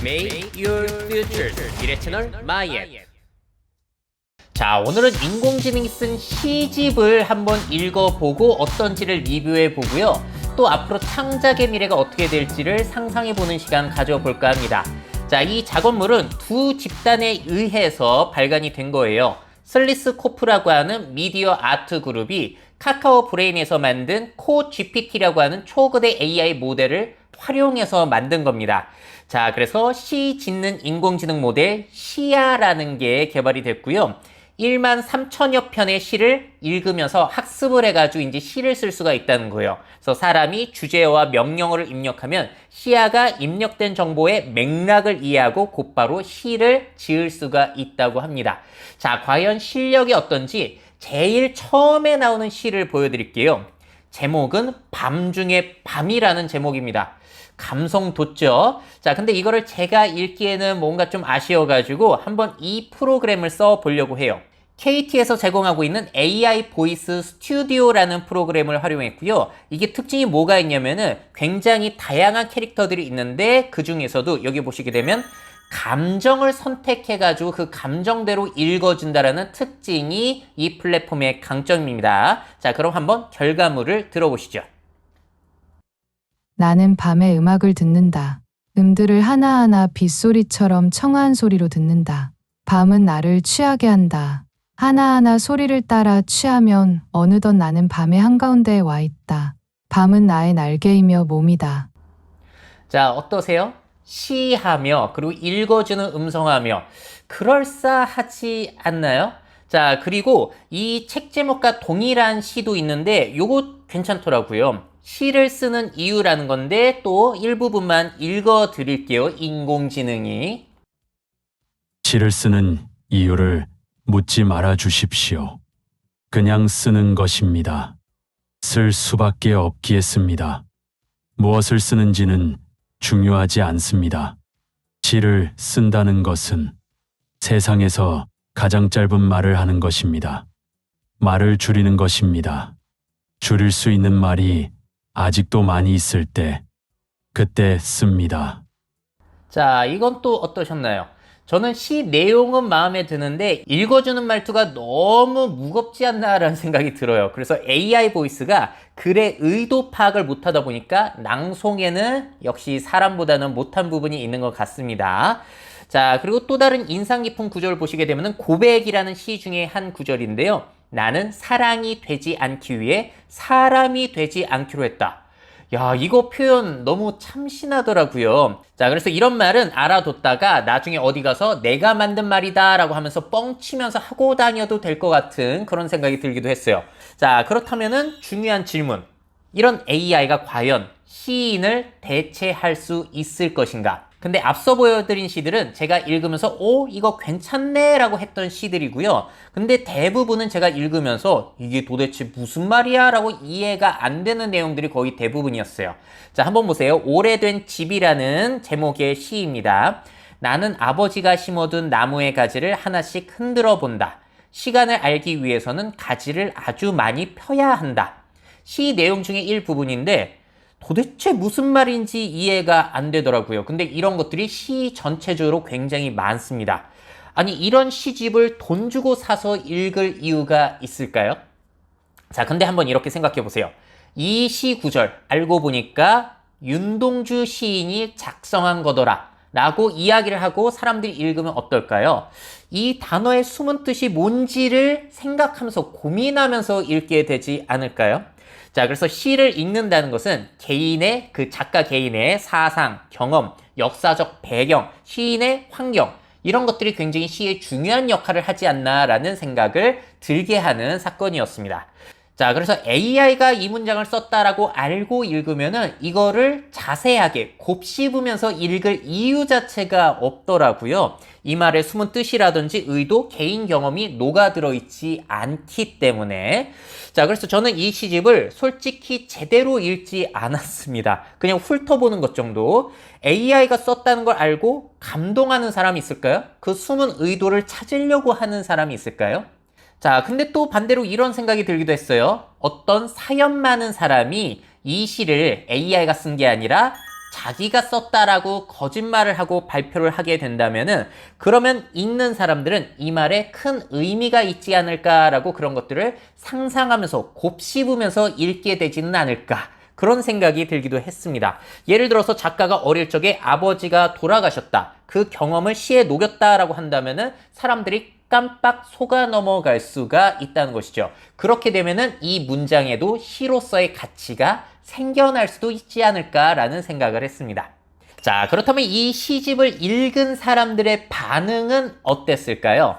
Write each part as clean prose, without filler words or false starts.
Make your future. 미래 채널 마이앤. 자, 오늘은 인공지능이 쓴 시집을 한번 읽어보고 어떤지를 리뷰해보고요. 또 앞으로 창작의 미래가 어떻게 될지를 상상해보는 시간 가져볼까 합니다. 자, 이 작업물은 두 집단에 의해서 발간이 된 거예요. 슬리스 코프라고 하는 미디어 아트 그룹이 카카오 브레인에서 만든 코 GPT라고 하는 초거대 AI 모델을 활용해서 만든 겁니다. 자, 그래서 시 짓는 인공지능 모델 시아라는 게 개발이 됐고요. 1만 3천여 편의 시를 읽으면서 학습을 해가지고 이제 시를 쓸 수가 있다는 거예요. 그래서 사람이 주제어와 명령어를 입력하면 시아가 입력된 정보의 맥락을 이해하고 곧바로 시를 지을 수가 있다고 합니다. 자, 과연 실력이 어떤지 제일 처음에 나오는 시를 보여드릴게요. 제목은 밤 중에 밤이라는 제목입니다. 감성 돋죠? 자, 근데 이거를 제가 읽기에는 뭔가 좀 아쉬워가지고 한번 이 프로그램을 써보려고 해요. KT에서 제공하고 있는 AI 보이스 스튜디오라는 프로그램을 활용했고요. 이게 특징이 뭐가 있냐면은 굉장히 다양한 캐릭터들이 있는데 그 중에서도 여기 보시게 되면 감정을 선택해가지고 그 감정대로 읽어준다라는 특징이 이 플랫폼의 강점입니다. 자, 그럼 한번 결과물을 들어보시죠. 나는 밤에 음악을 듣는다. 음들을 하나하나 빗소리처럼 청아한 소리로 듣는다. 밤은 나를 취하게 한다. 하나하나 소리를 따라 취하면 어느덧 나는 밤의 한가운데에 와 있다. 밤은 나의 날개이며 몸이다. 자, 어떠세요? 시하며 그리고 읽어주는 음성하며 그럴싸하지 않나요? 자, 그리고 이 책 제목과 동일한 시도 있는데 요거 괜찮더라고요. 시를 쓰는 이유라는 건데 또 일부분만 읽어 드릴게요. 인공지능이. 시를 쓰는 이유를 묻지 말아 주십시오. 그냥 쓰는 것입니다. 쓸 수밖에 없기에 씁니다. 무엇을 쓰는지는 중요하지 않습니다. 시를 쓴다는 것은 세상에서 가장 짧은 말을 하는 것입니다. 말을 줄이는 것입니다. 줄일 수 있는 말이 아직도 많이 있을 때, 그때 씁니다. 자, 이건 또 어떠셨나요? 저는 시 내용은 마음에 드는데 읽어주는 말투가 너무 무겁지 않나라는 생각이 들어요. 그래서 AI 보이스가 글의 의도 파악을 못하다 보니까 낭송에는 역시 사람보다는 못한 부분이 있는 것 같습니다. 자, 그리고 또 다른 인상 깊은 구절을 보시게 되면 고백이라는 시 중에 한 구절인데요. 나는 사랑이 되지 않기 위해 사람이 되지 않기로 했다. 야, 이거 표현 너무 참신하더라고요. 자, 그래서 이런 말은 알아뒀다가 나중에 어디 가서 내가 만든 말이다 라고 하면서 뻥치면서 하고 다녀도 될 것 같은 그런 생각이 들기도 했어요. 자, 그렇다면은 중요한 질문. 이런 AI가 과연 시인을 대체할 수 있을 것인가? 근데 앞서 보여드린 시들은 제가 읽으면서 오, 이거 괜찮네 라고 했던 시들이고요. 근데 대부분은 제가 읽으면서 이게 도대체 무슨 말이야 라고 이해가 안 되는 내용들이 거의 대부분이었어요. 자, 한번 보세요. 오래된 집이라는 제목의 시입니다. 나는 아버지가 심어둔 나무의 가지를 하나씩 흔들어 본다. 시간을 알기 위해서는 가지를 아주 많이 펴야 한다. 시 내용 중에 일부분인데 도대체 무슨 말인지 이해가 안 되더라고요. 근데 이런 것들이 시 전체적으로 굉장히 많습니다. 아니, 이런 시집을 돈 주고 사서 읽을 이유가 있을까요? 자, 근데 한번 이렇게 생각해 보세요. 이 시 구절 알고 보니까 윤동주 시인이 작성한 거더라 라고 이야기를 하고 사람들이 읽으면 어떨까요? 이 단어의 숨은 뜻이 뭔지를 생각하면서 고민하면서 읽게 되지 않을까요? 자, 그래서 시를 읽는다는 것은 개인의, 그 작가 개인의 사상, 경험, 역사적 배경, 시인의 환경, 이런 것들이 굉장히 시에 중요한 역할을 하지 않나라는 생각을 들게 하는 사건이었습니다. 자, 그래서 AI가 이 문장을 썼다라고 알고 읽으면은 이거를 자세하게 곱씹으면서 읽을 이유 자체가 없더라고요. 이 말의 숨은 뜻이라든지 의도, 개인 경험이 녹아들어 있지 않기 때문에. 자, 그래서 저는 이 시집을 솔직히 제대로 읽지 않았습니다. 그냥 훑어보는 것 정도. AI가 썼다는 걸 알고 감동하는 사람이 있을까요? 그 숨은 의도를 찾으려고 하는 사람이 있을까요? 자, 근데 또 반대로 이런 생각이 들기도 했어요. 어떤 사연 많은 사람이 이 시를 AI가 쓴 게 아니라 자기가 썼다라고 거짓말을 하고 발표를 하게 된다면은 그러면 읽는 사람들은 이 말에 큰 의미가 있지 않을까라고 그런 것들을 상상하면서 곱씹으면서 읽게 되지는 않을까. 그런 생각이 들기도 했습니다. 예를 들어서 작가가 어릴 적에 아버지가 돌아가셨다. 그 경험을 시에 녹였다라고 한다면은 사람들이 깜빡 속아 넘어갈 수가 있다는 것이죠. 그렇게 되면은 이 문장에도 시로서의 가치가 생겨날 수도 있지 않을까라는 생각을 했습니다. 자, 그렇다면 이 시집을 읽은 사람들의 반응은 어땠을까요?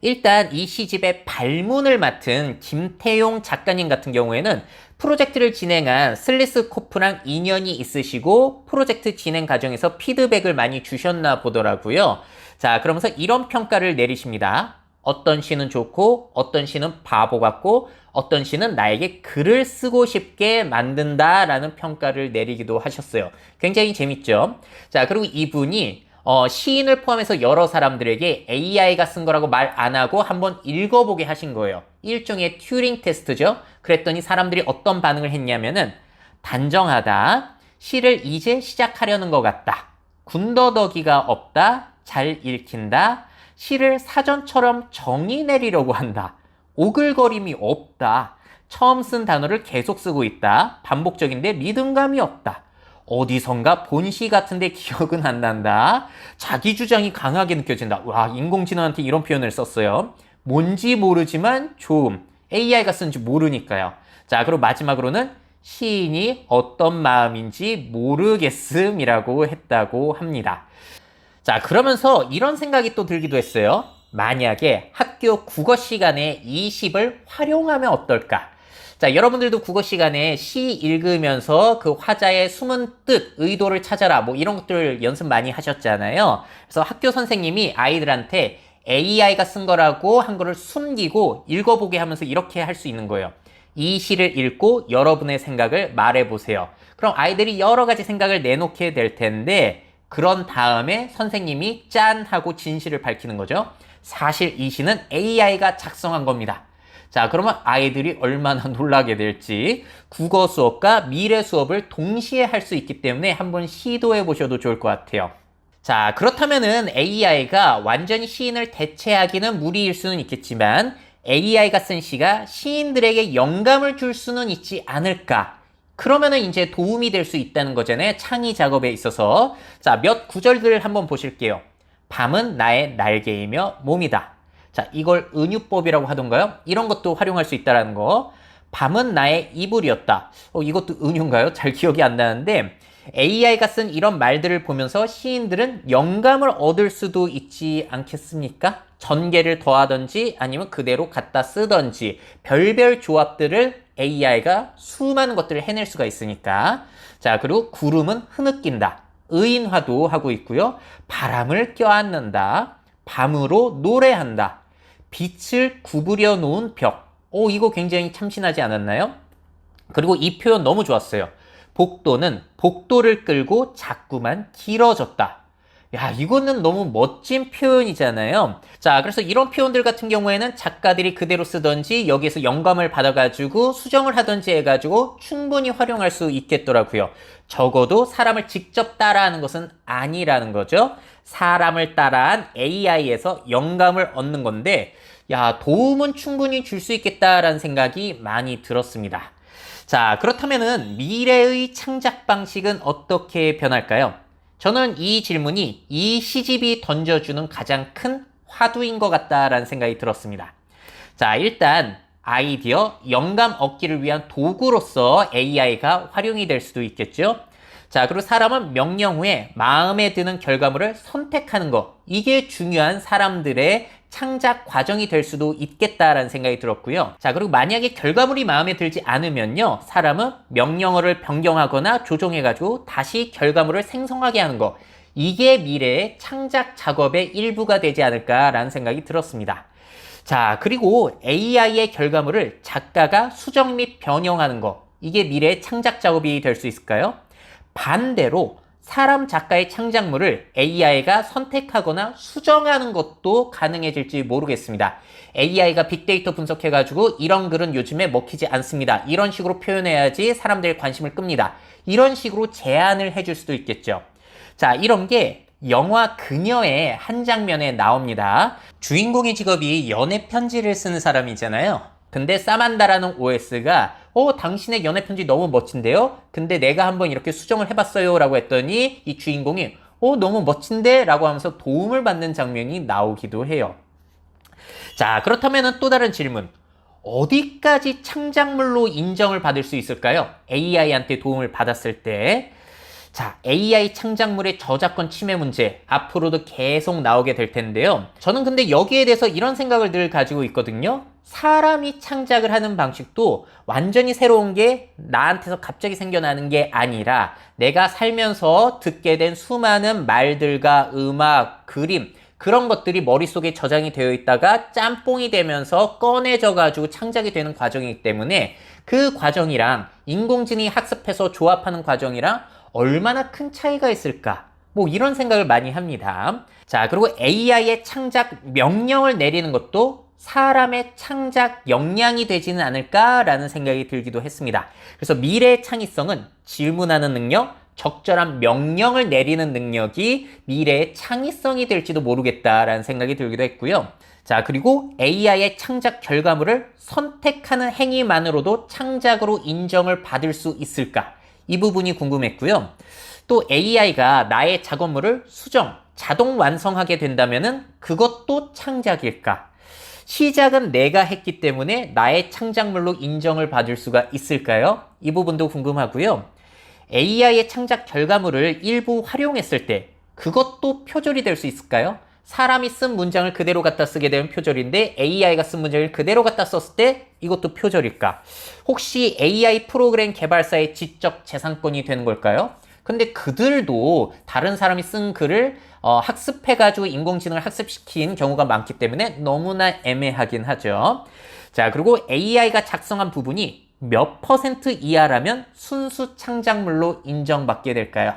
일단 이 시집의 발문을 맡은 김태용 작가님 같은 경우에는 프로젝트를 진행한 슬리스코프랑 인연이 있으시고 프로젝트 진행 과정에서 피드백을 많이 주셨나 보더라고요. 자, 그러면서 이런 평가를 내리십니다. 어떤 시는 좋고 어떤 시는 바보 같고 어떤 시는 나에게 글을 쓰고 싶게 만든다라는 평가를 내리기도 하셨어요. 굉장히 재밌죠? 자, 그리고 이분이 시인을 포함해서 여러 사람들에게 AI가 쓴 거라고 말 안 하고 한번 읽어보게 하신 거예요. 일종의 튜링 테스트죠. 그랬더니 사람들이 어떤 반응을 했냐면은 단정하다, 시를 이제 시작하려는 것 같다, 군더더기가 없다, 잘 읽힌다, 시를 사전처럼 정의 내리려고 한다, 오글거림이 없다, 처음 쓴 단어를 계속 쓰고 있다, 반복적인데 리듬감이 없다, 어디선가 본 시 같은데 기억은 안 난다, 자기 주장이 강하게 느껴진다. 와, 인공지능한테 이런 표현을 썼어요. 뭔지 모르지만 좋음. AI가 쓴지 모르니까요. 자, 그리고 마지막으로는 시인이 어떤 마음인지 모르겠음이라고 했다고 합니다. 자, 그러면서 이런 생각이 또 들기도 했어요. 만약에 학교 국어 시간에 이 시를 활용하면 어떨까? 자, 여러분들도 국어 시간에 시 읽으면서 그 화자의 숨은 뜻, 의도를 찾아라, 뭐 이런 것들 연습 많이 하셨잖아요. 그래서 학교 선생님이 아이들한테 AI가 쓴 거라고 한 거를 숨기고 읽어보게 하면서 이렇게 할 수 있는 거예요. 이 시를 읽고 여러분의 생각을 말해보세요. 그럼 아이들이 여러 가지 생각을 내놓게 될 텐데 그런 다음에 선생님이 짠 하고 진실을 밝히는 거죠. 사실 이 시는 AI가 작성한 겁니다. 자, 그러면 아이들이 얼마나 놀라게 될지 국어 수업과 미래 수업을 동시에 할 수 있기 때문에 한번 시도해 보셔도 좋을 것 같아요. 자, 그렇다면은 AI가 완전히 시인을 대체하기는 무리일 수는 있겠지만 AI가 쓴 시가 시인들에게 영감을 줄 수는 있지 않을까? 그러면은 이제 도움이 될 수 있다는 거잖아요. 창의 작업에 있어서. 자, 몇 구절들을 한번 보실게요. 밤은 나의 날개이며 몸이다. 자, 이걸 은유법이라고 하던가요? 이런 것도 활용할 수 있다는 거. 밤은 나의 이불이었다. 이것도 은유인가요? 잘 기억이 안 나는데 AI가 쓴 이런 말들을 보면서 시인들은 영감을 얻을 수도 있지 않겠습니까? 전개를 더하든지 아니면 그대로 갖다 쓰든지 별별 조합들을 AI가 수많은 것들을 해낼 수가 있으니까. 자, 그리고 구름은 흐느낀다. 의인화도 하고 있고요. 바람을 껴안는다. 밤으로 노래한다. 빛을 구부려 놓은 벽. 이거 굉장히 참신하지 않았나요? 그리고 이 표현 너무 좋았어요. 복도는 복도를 끌고 자꾸만 길어졌다. 야, 이거는 너무 멋진 표현이잖아요. 자, 그래서 이런 표현들 같은 경우에는 작가들이 그대로 쓰던지 여기에서 영감을 받아가지고 수정을 하던지 해가지고 충분히 활용할 수 있겠더라고요. 적어도 사람을 직접 따라하는 것은 아니라는 거죠. 사람을 따라한 AI에서 영감을 얻는 건데, 야, 도움은 충분히 줄 수 있겠다라는 생각이 많이 들었습니다. 자, 그렇다면은 미래의 창작 방식은 어떻게 변할까요? 저는 이 질문이 이 시집이 던져주는 가장 큰 화두인 것 같다라는 생각이 들었습니다. 자, 일단 아이디어, 영감 얻기를 위한 도구로서 AI가 활용이 될 수도 있겠죠. 자, 그리고 사람은 명령 후에 마음에 드는 결과물을 선택하는 것, 이게 중요한 사람들의 창작 과정이 될 수도 있겠다라는 생각이 들었고요. 자, 그리고 만약에 결과물이 마음에 들지 않으면요, 사람은 명령어를 변경하거나 조정해가지고 다시 결과물을 생성하게 하는 거, 이게 미래의 창작 작업의 일부가 되지 않을까라는 생각이 들었습니다. 자, 그리고 AI의 결과물을 작가가 수정 및 변형하는 거, 이게 미래의 창작 작업이 될 수 있을까요? 반대로 사람 작가의 창작물을 AI가 선택하거나 수정하는 것도 가능해질지 모르겠습니다. AI가 빅데이터 분석해가지고 이런 글은 요즘에 먹히지 않습니다. 이런 식으로 표현해야지 사람들의 관심을 끕니다. 이런 식으로 제안을 해줄 수도 있겠죠. 자, 이런 게 영화 그녀의 한 장면에 나옵니다. 주인공의 직업이 연애 편지를 쓰는 사람이잖아요. 근데 사만다라는 OS가 당신의 연애 편지 너무 멋진데요? 근데 내가 한번 이렇게 수정을 해봤어요 라고 했더니 이 주인공이 너무 멋진데? 라고 하면서 도움을 받는 장면이 나오기도 해요. 자, 그렇다면 또 다른 질문. 어디까지 창작물로 인정을 받을 수 있을까요? AI한테 도움을 받았을 때. 자, AI 창작물의 저작권 침해 문제 앞으로도 계속 나오게 될 텐데요. 저는 근데 여기에 대해서 이런 생각을 늘 가지고 있거든요. 사람이 창작을 하는 방식도 완전히 새로운 게 나한테서 갑자기 생겨나는 게 아니라 내가 살면서 듣게 된 수많은 말들과 음악, 그림 그런 것들이 머릿속에 저장이 되어 있다가 짬뽕이 되면서 꺼내져 가지고 창작이 되는 과정이기 때문에 그 과정이랑 인공지능이 학습해서 조합하는 과정이랑 얼마나 큰 차이가 있을까? 뭐 이런 생각을 많이 합니다. 자, 그리고 AI의 창작 명령을 내리는 것도 사람의 창작 역량이 되지는 않을까라는 생각이 들기도 했습니다. 그래서 미래의 창의성은 질문하는 능력, 적절한 명령을 내리는 능력이 미래의 창의성이 될지도 모르겠다라는 생각이 들기도 했고요. 자, 그리고 AI의 창작 결과물을 선택하는 행위만으로도 창작으로 인정을 받을 수 있을까? 이 부분이 궁금했고요. 또 AI가 나의 작업물을 수정, 자동 완성하게 된다면은 그것도 창작일까? 시작은 내가 했기 때문에 나의 창작물로 인정을 받을 수가 있을까요? 이 부분도 궁금하고요. AI의 창작 결과물을 일부 활용했을 때 그것도 표절이 될 수 있을까요? 사람이 쓴 문장을 그대로 갖다 쓰게 되면 표절인데 AI가 쓴 문장을 그대로 갖다 썼을 때 이것도 표절일까? 혹시 AI 프로그램 개발사의 지적 재산권이 되는 걸까요? 근데 그들도 다른 사람이 쓴 글을 학습해가지고 인공지능을 학습시킨 경우가 많기 때문에 너무나 애매하긴 하죠. 자, 그리고 AI가 작성한 부분이 몇 % 이하라면 순수 창작물로 인정받게 될까요?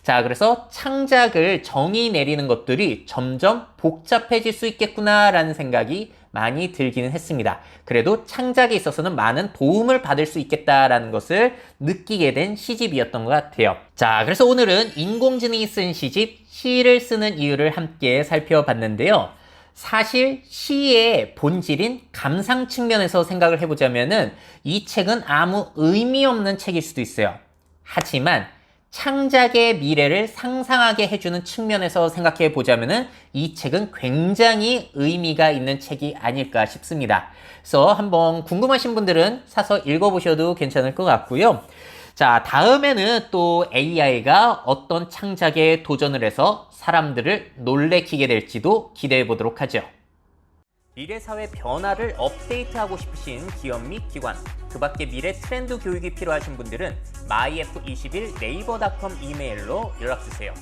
자, 그래서 창작을 정의 내리는 것들이 점점 복잡해질 수 있겠구나라는 생각이 많이 들기는 했습니다. 그래도 창작에 있어서는 많은 도움을 받을 수 있겠다라는 것을 느끼게 된 시집이었던 것 같아요. 자, 그래서 오늘은 인공지능이 쓴 시집 시를 쓰는 이유를 함께 살펴봤는데요. 사실 시의 본질인 감상 측면에서 생각을 해보자면은 이 책은 아무 의미 없는 책일 수도 있어요. 하지만 창작의 미래를 상상하게 해주는 측면에서 생각해 보자면은 이 책은 굉장히 의미가 있는 책이 아닐까 싶습니다. 그래서 한번 궁금하신 분들은 사서 읽어보셔도 괜찮을 것 같고요. 자, 다음에는 또 AI가 어떤 창작에 도전을 해서 사람들을 놀래키게 될지도 기대해 보도록 하죠. 미래 사회 변화를 업데이트하고 싶으신 기업 및 기관, 그 밖에 미래 트렌드 교육이 필요하신 분들은 myf21 네이버닷컴 이메일로 연락주세요.